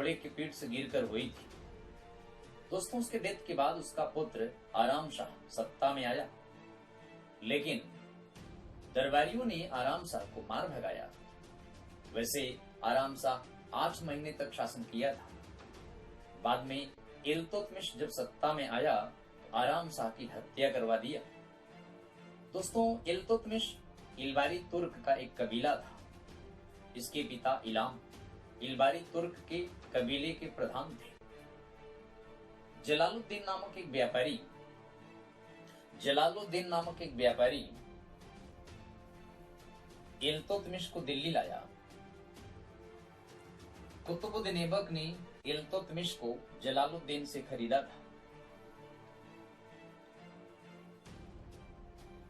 घोड़े की पीठ से गिरकर हुई थी। दोस्तों, उसके डेथ के बाद उसका पुत्र आराम शाह सत्ता में आया, लेकिन दरबारियों ने आराम शाह को मार भगाया। वैसे आराम शाह 8 महीने तक शासन किया था। बाद में इल्तुतमिश जब सत्ता में आया तो आराम शाह की हत्या करवा दिया। दोस्तों, इल्तुतमिश इलबारी तुर्क का एक कबीला था। इसके पिता इलाम इलबारी तुर्क के कबीले के प्रधान थे। जलालुद्दीन नामक एक व्यापारी इल्तुतमिश को दिल्ली लाया। कुतुबुद्दीन ऐबक ने इल्तुतमिश को जलालुद्दीन से खरीदा था।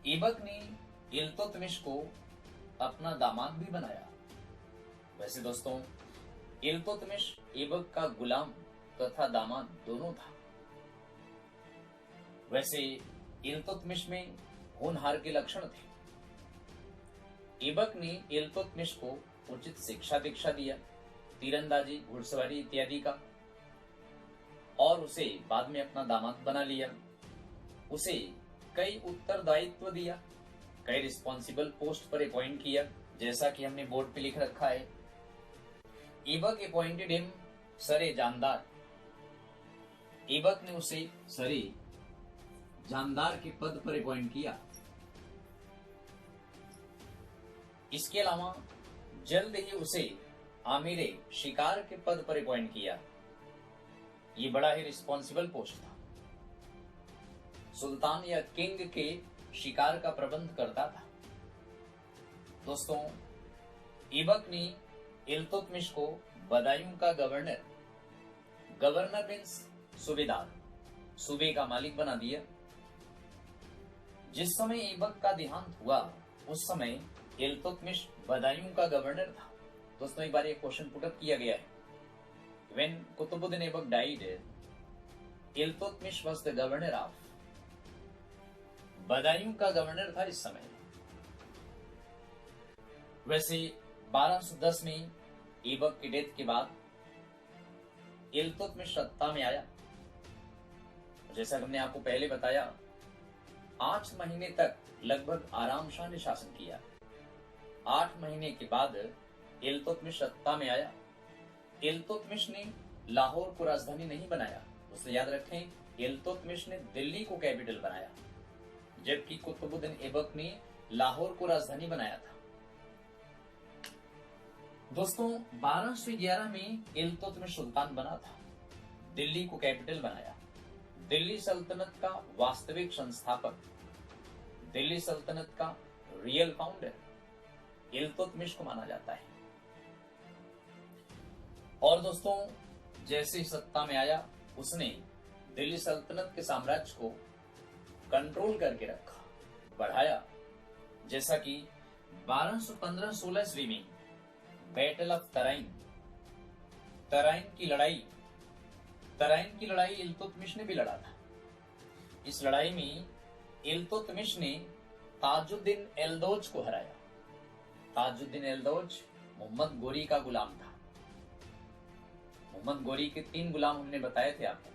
ऐबक ने इल्तुतमिश को अपना दामाद भी बनाया। वैसे दोस्तों, इल्तुतमिश ऐबक का गुलाम तथा दामाद दोनों था। वैसे इल्तुतमिश में होनहार के लक्षण थे। ऐबक ने इल्तुतमिश को उचित शिक्षा दीक्षा दिया, तीरंदाजी, घुड़सवारी इत्यादि का, और उसे बाद में अपना दामाद बना लिया। उसे कई उत्तरदायित्व दिया, कई रिस्पॉन्सिबल पोस्ट पर अपॉइंट किया, जैसा कि हमने बोर्ड पे लिख रखा है। ऐबक अपॉइंटेड हिम सरे जानदार। ऐबक ने उसे सरे जानदार के पद पर अपॉइंट किया। इसके अलावा जल्द ही उसे आमिरे शिकार के पद पर अपॉइंट किया। ये बड़ा ही रिस्पॉन्सिबल पोस्ट था। सुल्तान या किंग के शिकार का प्रबंध करता था। दोस्तों, ऐबक ने इल्तुतमिश को बदायूं का गवर्नर मीन्स सूबेदार, सूबे का मालिक बना दिया। जिस समय ऐबक का देहांत हुआ उस समय इल्तुतमिश बदायूं का गवर्नर था। दोस्तों, एक बार ये क्वेश्चन पुट अप किया गया है। When Qutubuddin Aibak died, Iltutmish was the governor of Badaun का गवर्नर था इस समय। वैसे 1210 में ऐबक की डेथ के बाद इल्तुतमिश सत्ता में आया। जैसा हमने आपको पहले बताया, 8 महीने तक लगभग आराम शाह ने शासन किया। 8 महीने के बाद इल्तुतमिश सत्ता में आया। इल्तुतमिश ने लाहौर को राजधानी नहीं बनाया। दोस्तों याद रखें, इल्तुतमिश ने दिल्ली को कैपिटल बनाया, जबकि कुतुबुद्दीन ऐबक ने लाहौर को राजधानी बनाया था। दोस्तों, 1211 में इल्तुतमिश सुल्तान बना था, दिल्ली को कैपिटल बनाया। दिल्ली सल्तनत का वास्तविक संस्थापक, दिल्ली सल्तनत का रियल फाउंडर इल्तुतमिश को माना जाता है। और दोस्तों, जैसे ही सत्ता में आया, उसने दिल्ली सल्तनत के साम्राज्य को कंट्रोल करके रखा, बढ़ाया। जैसा कि 1215-16 ईस्वी में बैटल ऑफ तराइन की लड़ाई इल्तुतमिश ने भी लड़ा था। इस लड़ाई में इल्तुतमिश ने ताजुद्दीन एल्दोज को हराया। ताजुद्दीन एल्दोज मोहम्मद गोरी का गुलाम था। मोहम्मद गोरी के 3 गुलाम हमने बताए थे आपको।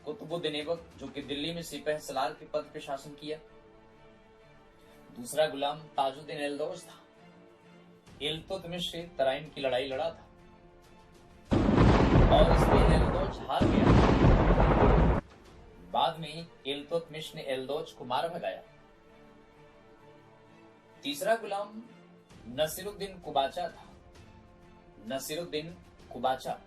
कुतुबुद्दीन ऐबक, जो कि दिल्ली में सिपह सलार के पद पे शासन किया। दूसरा गुलाम ताजुद्दीन एल्दोज था। इल्तुतमिश से तराइन की लड़ाई लड़ा था और इसमें एल्दोज हार गया। बाद में इल्तुतमिश ने एल्दोज को मार भगाया। तीसरा गुलाम नसीरुद्दीन कुबाचा था। नसीरुद्दीन कुबाचा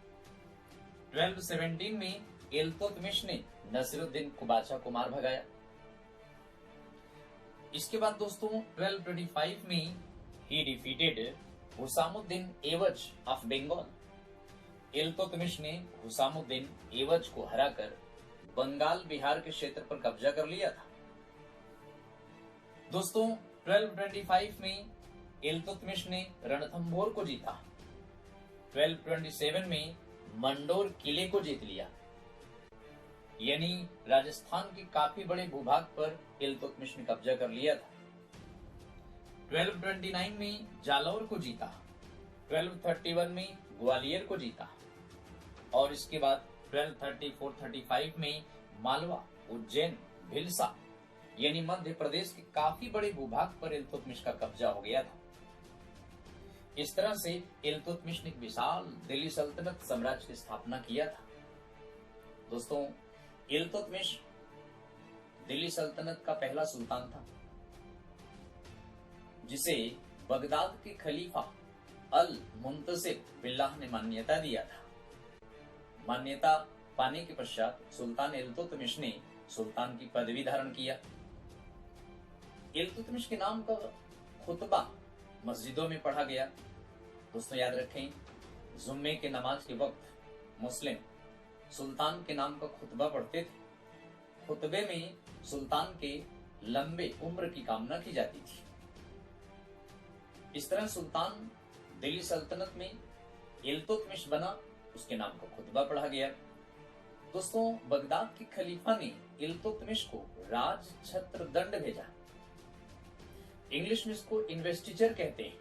1217 में इल्तुतमिश ने नसीरुद्दीन कुबाचा को मार भगाया। इसके बाद दोस्तों 1225 में ही डिफीटेड हुसामुद्दीन एवज ऑफ बंगाल। इल्तुतमिश ने हुसामुद्दीन एवज को हराकर बंगाल बिहार के क्षेत्र पर कब्जा कर लिया था। दोस्तों 1225 में इल्तुतमिश ने रणथंभोर को जीता। 1227 में मंडोर किले को जीत लिया, यानी राजस्थान के काफी बड़े भूभाग पर इल्तुतमिश ने कब्जा कर लिया था। 1229 में जालौर को जीता। 1231 में ग्वालियर को जीता। और इसके बाद 1234-35 में मालवा, उज्जैन, भिलसा यानी मध्य प्रदेश के काफी बड़े भूभाग पर इल्तुतमिश का कब्जा हो गया था। इस तरह से इल्तुतमिश ने एक विशाल दिल्ली सल्तनत साम्राज्य की स्थापना किया था। दोस्तों, इल्तुतमिश दिल्ली सल्तनत का पहला सुल्तान था जिसे बगदाद के खलीफा अल मुंतसिर बिल्लाह ने मान्यता दिया था। मान्यता पाने के पश्चात सुल्तान इल्तुतमिश ने सुल्तान की पदवी धारण किया। इल्तुतमिश के नाम का खुतबा मस्जिदों में पढ़ा गया। दोस्तों याद रखें, जुम्मे के नमाज के वक्त मुस्लिम सुल्तान के नाम का खुतबा पढ़ते थे। खुतबे में सुल्तान के लंबे उम्र की कामना की जाती थी। इस तरह सुल्तान दिल्ली सल्तनत में इल्तुतमिश बना, उसके नाम का खुतबा पढ़ा गया। दोस्तों, बगदाद के खलीफा ने इल्तुतमिश को राज छत्र दंड भेजा। इंग्लिश में इसको इन्वेस्टिचर कहते हैं।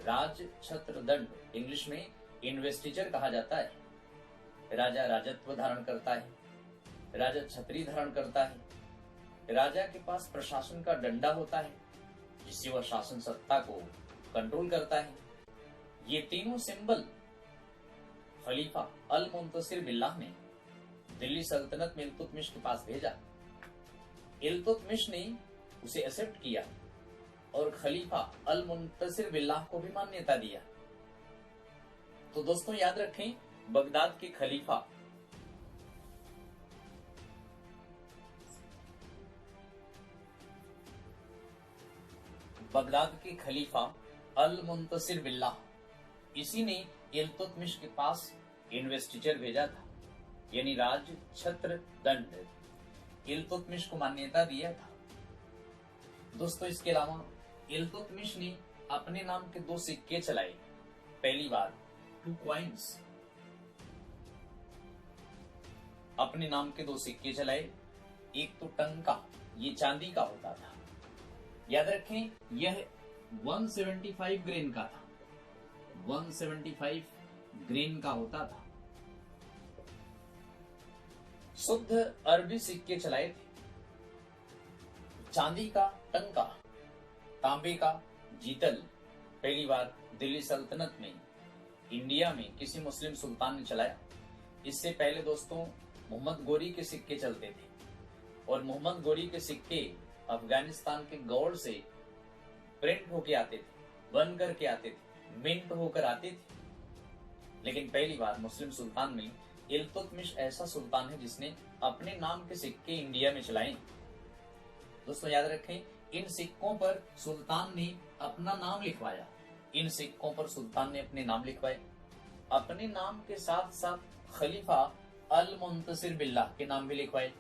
राज छत्र दंड इंग्लिश में इन्वेस्टिचर कहा जाता है। राजा राजत्व धारण करता है, राजा छतरी धारण करता है, राजा के पास प्रशासन का डंडा होता है जिससे वह शासन सत्ता को कंट्रोल करता है। ये तीनों सिंबल खलीफा अल मुंतसिर बिल्लाह ने दिल्ली सल्तनत में इल्तुतमिश के पास भेजा। इल्तुतमिश ने उसे एक्सेप्ट किया और खलीफा अल मुंतसिर बिल्लाह को भी मान्यता दिया। तो दोस्तों याद रखें, बगदाद के खलीफा अल मुंतसिर बिल्लाह, इसी ने इल्तुतमिश के पास इन्वेस्टिचर भेजा था, यानी राज छत्र दंड इल्तुतमिश को मान्यता दिया था। दोस्तों, इसके अलावा इल्तुतमिश ने अपने नाम के 2 सिक्के चलाए। पहली बार 2 कॉइन्स, अपने नाम के 2 सिक्के चलाए। एक तो टंका, ये चांदी का होता था। याद रखें, यह 175 ग्रेन का था। 175 ग्रेन का होता था। शुद्ध अरबी सिक्के चलाए थे। चांदी का टंका, तांबे का जीतल पहली बार दिल्ली सल्तनत में, इंडिया में किसी मुस्लिम सुल्तान ने चलाया। इससे पहले दोस्तों मोहम्मद गोरी के सिक्के चलते थे और मोहम्मद गोरी के सिक्के अफगानिस्तान के गौड़ से प्रिंट होके आते थे, बन करके आते थे, मिंट होकर आते थे। लेकिन पहली बार मुस्लिम सुल्तान में इल्तुतमिश ऐसा सुल्तान है जिसने अपने नाम के सिक्के इंडिया में चलाए। दोस्तों याद रखें, इन सिक्कों पर सुल्तान ने अपना नाम लिखवाया। इन सिक्कों पर सुल्तान ने अपने नाम लिखवाए। अपने नाम के साथ साथ खलीफा अल मुंतसिर बिल्लाह के नाम भी लिखवाए।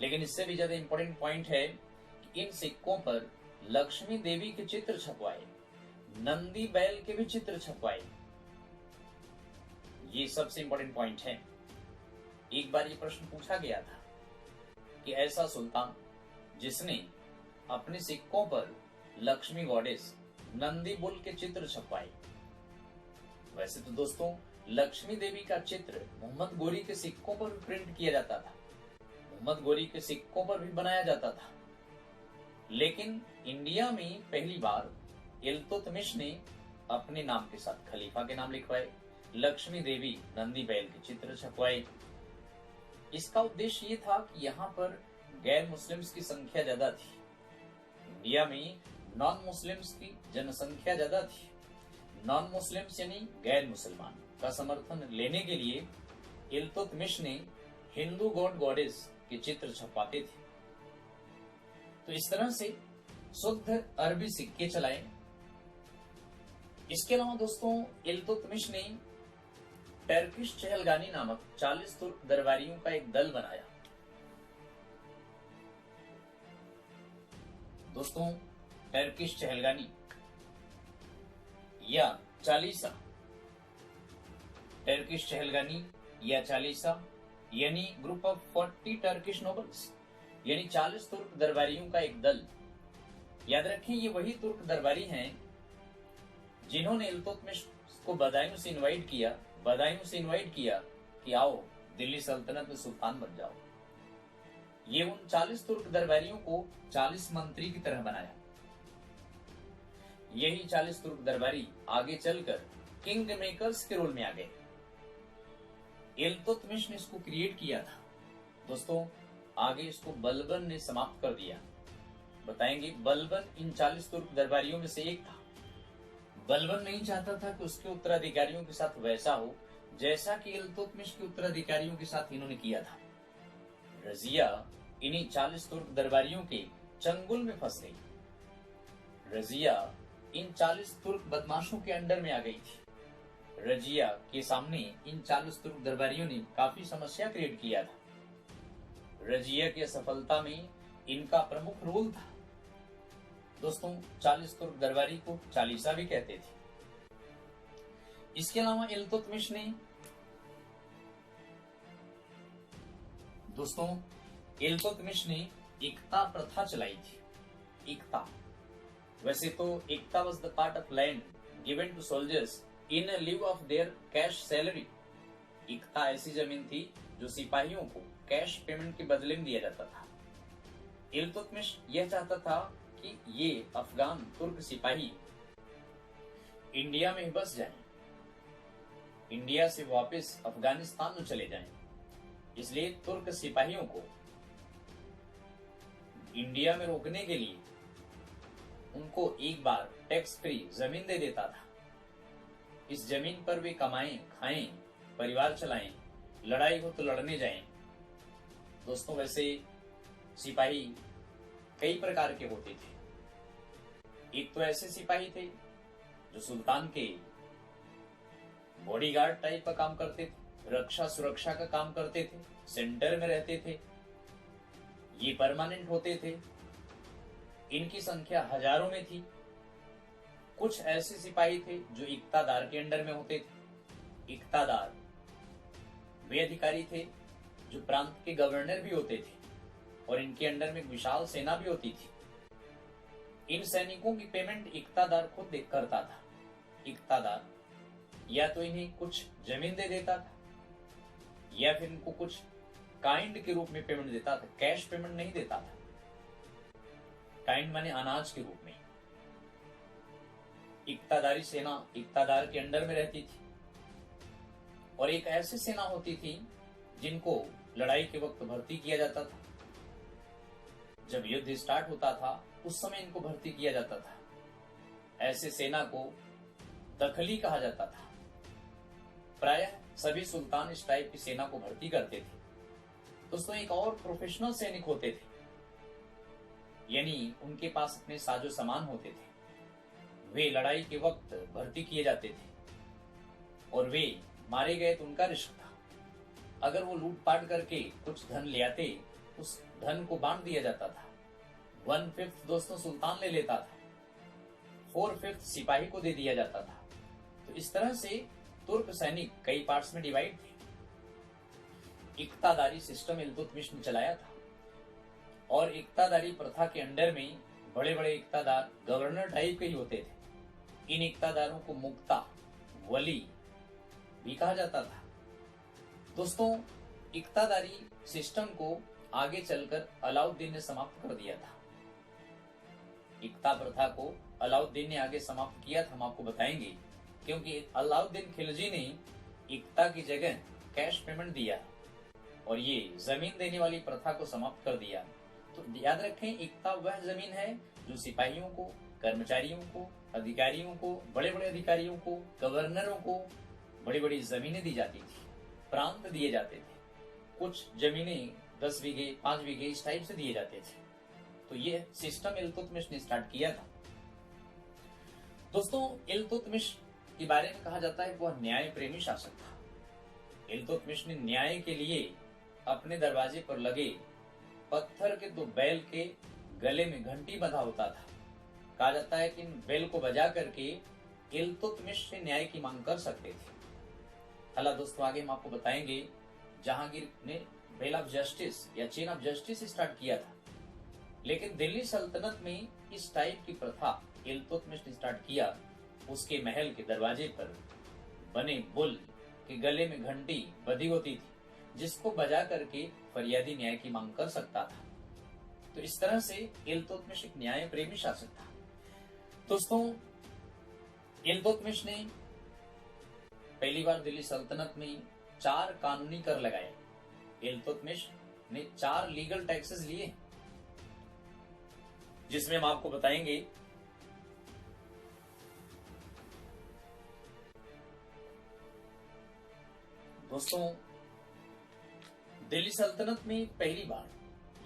लेकिन इससे भी ज्यादा इंपॉर्टेंट पॉइंट है कि इन सिक्कों पर लक्ष्मी देवी के चित्र छपवाए, नंदी बैल के भी चित्र छपवाए। ये सबसे इंपॉर्टेंट पॉइंट है। एक बार ये प्रश्न पूछा गया था कि ऐसा सुल्तान जिसने अपने सिक्कों पर लक्ष्मी गॉडेस, नंदी बुल के चित्र छपवाए। वैसे तो दोस्तों लक्ष्मी देवी का चित्र मोहम्मद गोरी के सिक्कों पर भी प्रिंट किया जाता था, मोहम्मद गोरी के सिक्कों पर भी बनाया जाता था। लेकिन इंडिया में पहली बार इल्तुतमिश ने अपने नाम के साथ खलीफा के नाम लिखवाए, लक्ष्मी देवी, नंदी बैल के चित्र छपवाए। इसका उद्देश्य ये था कि यहाँ पर गैर मुस्लिम्स की संख्या ज्यादा थी। इंडिया में नॉन मुस्लिम्स की जनसंख्या ज्यादा थी। नॉन मुस्लिम्स यानी गैर मुसलमान का समर्थन लेने के लिए इल्तुतमिश ने हिंदू गॉड गॉडेस के चित्र छपवाते थे। तो इस तरह से शुद्ध अरबी सिक्के चलाए। इसके अलावा दोस्तों इल्तुतमिश ने टर्किश चहलगानी नामक 40 तुर्क दरबारियों का एक दल बनाया। दोस्तों टर्किश चहलगानी या चालीसा, टर्किश चहलगानी या चालीसा यानी ग्रुप ऑफ 40 टर्किश नोबल्स, यानी 40 तुर्क दरबारियों का एक दल। याद रखें, ये वही तुर्क दरबारी हैं जिन्होंने इल्तुतमिश को बदायूं से इनवाइट किया बदायूं से इनवाइट किया कि आओ दिल्ली सल्तनत में सुल्तान बन जाओ। ये उन 40 तुर्क दरबारियों को 40 मंत्री की तरह बनाया। यही 40 तुर्क दरबारी आगे चलकर किंग मेकर्स के रोल में आ गए। इल्तुतमिश ने इसको क्रिएट किया था दोस्तों, आगे इसको बलबन ने समाप्त कर दिया। बताएंगे बलबन इन 40 तुर्क दरबारियों में से एक था। बलबन नहीं चाहता था कि उसके उत्तराधिकारियों के साथ वैसा हो जैसा कि इल्तुतमिश के उत्तराधिकारियों के साथ इन्होंने किया था। रजिया इन्हीं 40 तुर्क दरबारियों के चंगुल में फंस गई। रजिया इन 40 तुर्क बदमाशों के अंडर में आ गई थी। रजिया के सामने इन 40 तुर्क दरबारियों ने काफी समस्या क्रिएट किया था। रजिया की असफलता में इनका प्रमुख रोल था। दोस्तों 40 तुर्क दरबारी को चालीसा भी कहते थे। इसके अलावा इल्तुतमिश ने एकता प्रथा चलाई थी। एकता, वैसे तो एकता was the part of land given to soldiers in lieu of their cash salary. एकता ऐसी जमीन थी जो सिपाहियों को कैश पेमेंट के बदले में दिया जाता था। इल्तुतमिश यह चाहता था कि ये अफगान तुर्क सिपाही इंडिया में बस जाएं, इंडिया से वापस अफगानिस्तान में चले जाएं। इसलिए तुर्क सिपाहियों को इंडिया में रोकने के लिए उनको एक बार टैक्स फ्री जमीन दे देता था। इस जमीन पर वे कमाएं, खाएं, परिवार चलाएं, लड़ाई हो तो लड़ने जाएं। दोस्तों वैसे सिपाही कई प्रकार के होते थे। एक तो ऐसे सिपाही थे जो सुल्तान के बॉडीगार्ड टाइप का काम करते थे, रक्षा सुरक्षा का काम करते थे, सेंटर में रहते थे, ये परमानेंट होते थे, इनकी संख्या हजारों में थी। कुछ ऐसे सिपाही थे जो इक्तादार के अंडर में होते थे। इक्तादार वे अधिकारी थे जो प्रांत के गवर्नर भी होते थे और इनके अंडर में एक विशाल सेना भी होती थी। इन सैनिकों की पेमेंट इक्तादार खुद करता था। इक्तादार या तो इन्हें कुछ जमीन दे देता था या फिर इनको कुछ काइंड के रूप में पेमेंट देता था, कैश पेमेंट नहीं देता था। काइंड माने अनाज के रूप में। इक्तादारी सेना इक्तादार के अंडर में रहती थी और एक ऐसी सेना होती थी जिनको लड़ाई के वक्त भर्ती किया जाता था। जब युद्ध स्टार्ट होता था उस समय इनको भर्ती किया जाता था। ऐसे सेना को दखली कहा जाता था। प्रायः सभी सुल्तान इस टाइप की सेना को भर्ती करते थे। दोस्तों एक और प्रोफेशनल सैनिक होते थे, यानी उनके पास अपने साजो सामान होते थे। वे लड़ाई के वक्त भर्ती किए जाते थे और वे मारे गए तो उनका रिस्क था। अगर वो लूटपाट करके कुछ धन ले आते, उस धन को बांट दिया जाता था। 1/5 दोस्तों सुल्तान ले लेता था, 4/5 सिपाही को दे दिया जाता था। तो इस तरह से तुर्क सैनिक कई पार्ट्स में डिवाइड थे। इक्तादारी सिस्टम इल्तुतमिश ने चलाया था और इक्तादारी प्रथा के अंडर में बड़े बड़े इक्तादार गवर्नर टाइप के ही होते थे। इन इक्तादारों को मुक्ता, वली भी कहा जाता था। दोस्तों इक्तादारी सिस्टम को आगे चलकर अलाउद्दीन ने समाप्त कर दिया था। इक्ता प्रथा को अलाउद्दीन ने आगे समाप्त किया था, हम आपको बताएंगे, क्योंकि अलाउद्दीन खिलजी ने इक्ता की जगह कैश पेमेंट दिया और ये जमीन देने वाली प्रथा को समाप्त कर दिया। तो याद रखें, इक्ता वह जमीन है जो सिपाहियों को, कर्मचारियों को, अधिकारियों को, बड़े बड़े अधिकारियों को, गवर्नरों को बड़ी बड़ी जमीनें दी जाती थी, प्रांत दिए जाते थे। कुछ जमीनें 10 बीघे, 5 बीघे इस टाइप से दिए जाते थे। तो ये सिस्टम इल्तुतमिश ने स्टार्ट किया था। दोस्तों इल्तुतमिश के बारे में कहा जाता है वह न्याय प्रेमी शासक था। इल्तुतमिश ने न्याय के लिए अपने दरवाजे पर लगे पत्थर के 2 बैल के गले में घंटी बंधा होता था। कहा जाता है कि इन बैल को बजा करके इल्तुतमिश से न्याय की मांग कर सकते थे। हालां दोस्तों आगे हम आपको बताएंगे जहांगीर ने बेल ऑफ जस्टिस या चेन ऑफ जस्टिस स्टार्ट किया था, लेकिन दिल्ली सल्तनत में इस टाइप की प्रथा इल्तुतमिश ने स्टार्ट किया। उसके महल के दरवाजे पर बने बुल कि गले में घंटी बधी होती थी जिसको बजा करके फरियादी न्याय की मांग कर सकता था। तो इस तरह से इल्तुतमिश एक न्याय प्रेमी शासक था। दोस्तों, इल्तुतमिश ने पहली बार दिल्ली सल्तनत में 4 कानूनी कर लगाए। इल्तुतमिश ने 4 लीगल टैक्सेस लिए, जिसमें हम आपको बताएंगे दोस्तों, दिल्ली सल्तनत में पहली बार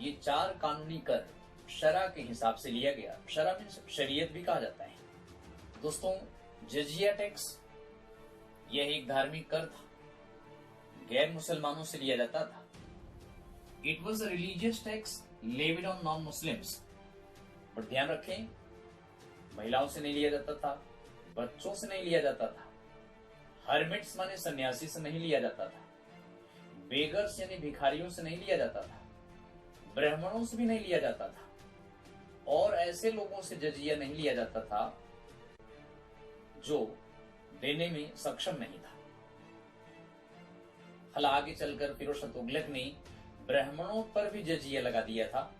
ये 4 कानूनी कर शरा के हिसाब से लिया गया। शरा मीन्स शरीयत भी कहा जाता है। दोस्तों, जजिया टैक्स यह एक धार्मिक कर था, गैर मुसलमानों से लिया जाता था। It was a religious tax levied on non Muslims. पर ध्यान रखें, महिलाओं से नहीं लिया जाता था, बच्चों से नहीं लिया जाता था, हर्मिट्स माने सन्यासी से नहीं लिया जाता था, बेगर्स यानी भिखारियों से नहीं लिया जाता था, ब्राह्मणों से भी नहीं लिया जाता था, और ऐसे लोगों से जजिया नहीं लिया जाता था जो देने में सक्षम नहीं था। हाल आगे चलकर फिरोज शाह तुगलक ने ब्राह्मणों पर भी जजिया लगा दिया था।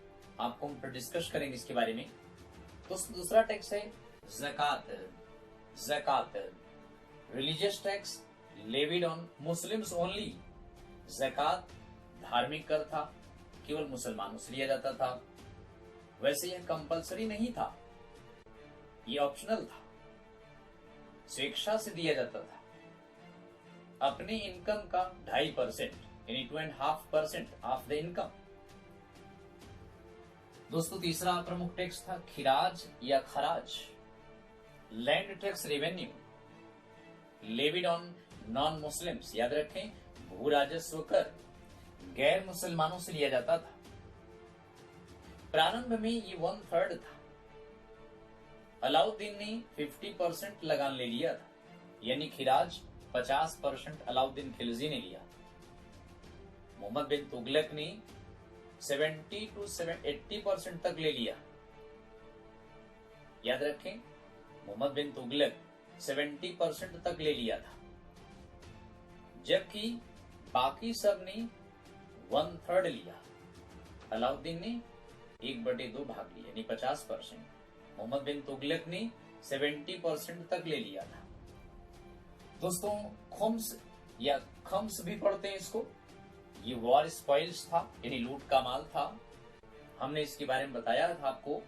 आपको हम फिर डिस्कस करेंगे इसके बारे में। तो दूसरा टैक्स है ज़कात। ज़कात religious tax levied on Muslims only. ज़कात धार्मिक कर था, केवल मुसलमानों से लिया जाता था। वैसे यह कंपलसरी नहीं था, यह ऑप्शनल था, स्वेच्छा से दिया जाता था। अपने इनकम का 2.5% यानी 2.5% ऑफ द इनकम। दोस्तों, तीसरा प्रमुख टैक्स था खिराज या खराज। Land tax revenue levied on non Muslims. याद रखें, भू राजस्व कर गैर मुसलमानों से लिया जाता था। प्रारंभ में ये 1/3 था। अलाउद्दीन ने 50% लगान ले लिया था, यानी खिराज 50% अलाउद्दीन खिलजी ने लिया। मोहम्मद बिन तुगलक ने 70 to 80% तक ले लिया। याद रखें, मोहम्मद बिन तुगलक 70% तक ले लिया था, जबकि बाकी सब ने 1/3 लिया। अलाउद्दीन ने 1/2 भाग लिया, यानी 50%। मोहम्मद बिन तुगलक ने 70% तक ले लिया था। दोस्तों, खुम्स या खम्स भी पढ़ते हैं इसको। ये वॉर स्पॉइल्स था, यानी लूट का माल था। हमने इसके बारे में बताया था आपको।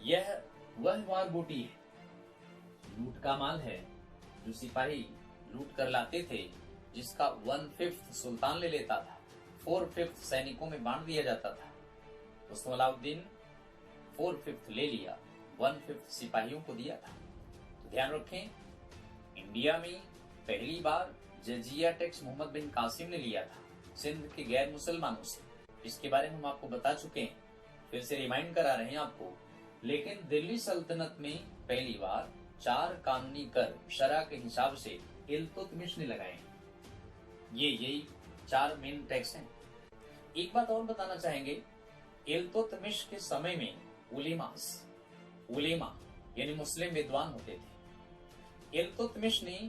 यह वह वार बूटी है, लूट का माल है, जो सिपाही लूट कर लाते थे, जिसका 1/5 सुल्तान ले लेता था, 4/5 सैनिकों में बांट दिया जाता था। दोस्तों, अलाउद्दीन 4/5 ले लिया, 1/5 सिपाहियों को दिया था। तो ध्यान रखें, इंडिया में पहली बार जजिया टैक्स मोहम्मद बिन कासिम ने लिया था, सिंध के गैर मुसलमानों से। इसके बारे में हम आपको बता चुके हैं, फिर से रिमाइंड करा रहे हैं आपको। लेकिन दिल्ली सल्तनत में पहली बार 4 कानूनी कर शरा के हिसाब से इल्तुतमिश ने लगाए हैं। यही 4 मेन टैक्स हैं। एक बात और बताना चाहेंगे, इल्तुतमिश के समय में उलेमा यानी मुस्लिम विद्वान होते थे। इल्तुतमिश ने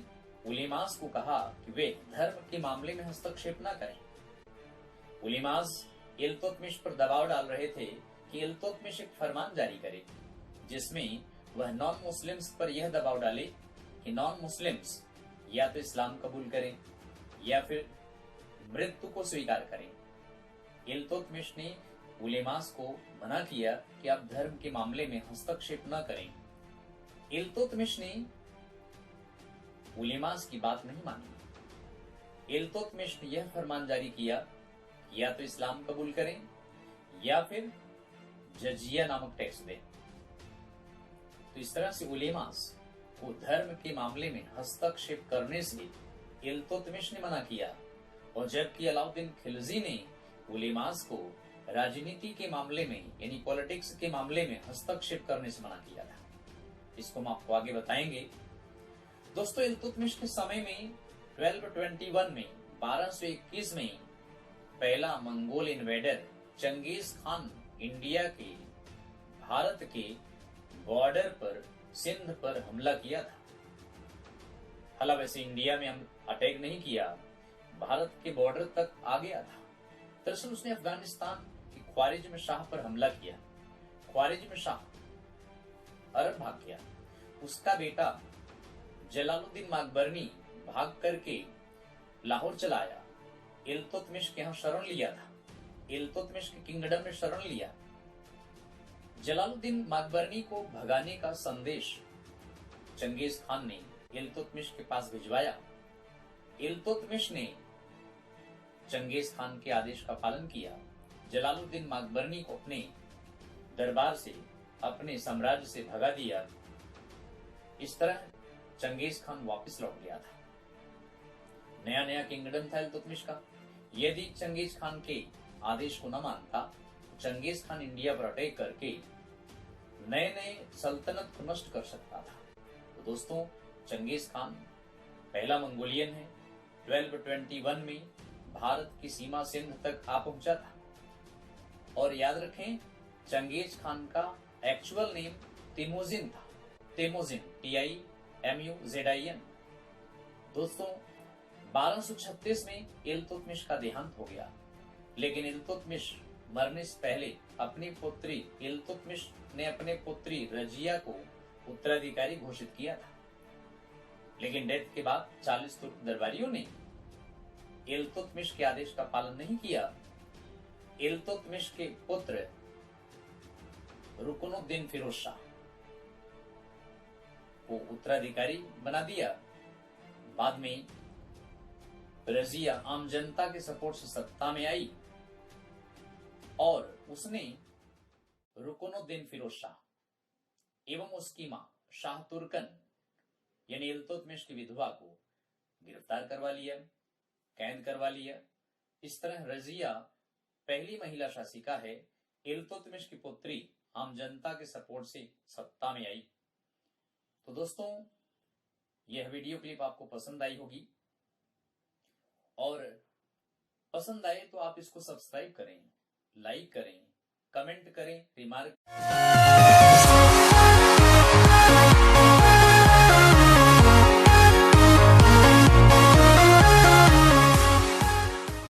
उलेमास को कहा कि वे धर्म के मामले में हस्तक्षेप न करें। उलेमास इल्तुतमिश पर दबाव डाल रहे थे कि इल्तुतमिश एक फरमान जारी करे, जिसमें वह नॉन मुस्लिम्स पर यह दबाव डाले कि नॉन मुस्लिम्स या तो इस्लाम कबूल करें या फिर मृत्यु को स्वीकार करें। इल्तुतमिश ने उलेमास को मना किया कि आप धर्म के मामले में हस्तक्षेप न करें। इल्तुतमिश ने उलेमास की बात नहीं मानी। इल्तुतमिश ने यह फरमान जारी किया, या तो इस्लाम कबूल करें या फिर जजिया नामक टैक्स दें। तो इस तरह से उलेमास को धर्म के मामले में हस्तक्षेप करने से इल्तुतमिश ने मना किया, और जबकि अलाउद्दीन खिलजी ने उलेमास को राजनीति के मामले में यानी पॉलिटिक्स के मामले में हस्तक्षेप करने से मना किया था। इसको हम आपको आगे बताएंगे। दोस्तों, इल्तुतमिश के समय में 1221 में 1221 में पहला मंगोल इन्वेडर चंगेज खान इंडिया के भारत के बॉर्डर पर सिंध पर हमला किया था। हालांकि वैसे इंडिया में अटैक नहीं किया, भारत के बॉर्डर तक आ गया था। दरअसल उसने अफगानिस्तान के ख्वारिज़म शाह पर हमला किया। ख्वारिज़म शाह अरब भाग गया। उसका बेटा जलालुद्दीन माकबरनी भाग करके लाहौर चला आया। इल्तुतमिश के यहाँ शरण लिया था, इल्तुतमिश के किंगडम में शरण लिया। जलालुद्दीन माकबरनी को भगाने का संदेश चंगेज खान ने इल्तुतमिश के पास भिजवाया। इल्तुतमिश ने चंगेज खान के आदेश का पालन किया। जलालुद्दीन माकबरनी को अपने दरबार से, अपने साम्राज्य से भगा दिया। इस तरह चंगेज खान वापस लौट गया था। नया नया किंगडम था इल्तुतमिश का। यदि चंगेज खान के आदेश को न मानता तो चंगेज खान इंडिया पर अटैक करके नए नए सल्तनत को नष्ट कर सकता था। तो दोस्तों, चंगेज खान पहला मंगोलियन है। 1221 में भारत की सीमा सिंध तक आ पहुंचा था। और याद रखें, चंगेज खान का एक्चुअल नेम तेमुजिन था। Temujin, TIMUZIN। दोस्तों, 1236 में इल्तुतमिश का देहांत हो गया, लेकिन इल्तुतमिश मरने से पहले अपनी पुत्री इल्तुतमिश ने अपने पुत्री रजिया को उत्तराधिकारी घोषित किया था। लेकिन डेथ के बाद 40 तुर्क दरबारियों ने इल्तुतमिश के आदेश का पालन नहीं किया। इल्तुतमिश के पुत्र रुकनुद्दीन फिरोज शाह को उत्तराधिकारी बना दिया। बाद में रजिया आम जनता के सपोर्ट से सत्ता में आई और उसने रुकनुद्दीन फिरोज शाह एवं उसकी मां शाह तुर्कन यानी इल्तुतमिश की विधवा को गिरफ्तार करवा लिया, कैद करवा लिया। इस तरह रजिया पहली महिला शासिका है। इल्तुतमिश की पुत्री आम जनता के सपोर्ट से सत्ता में आई। तो दोस्तों, यह वीडियो क्लिप आपको पसंद आई होगी, और पसंद आए तो आप इसको सब्सक्राइब करें, लाइक करें, कमेंट करें, रिमार्क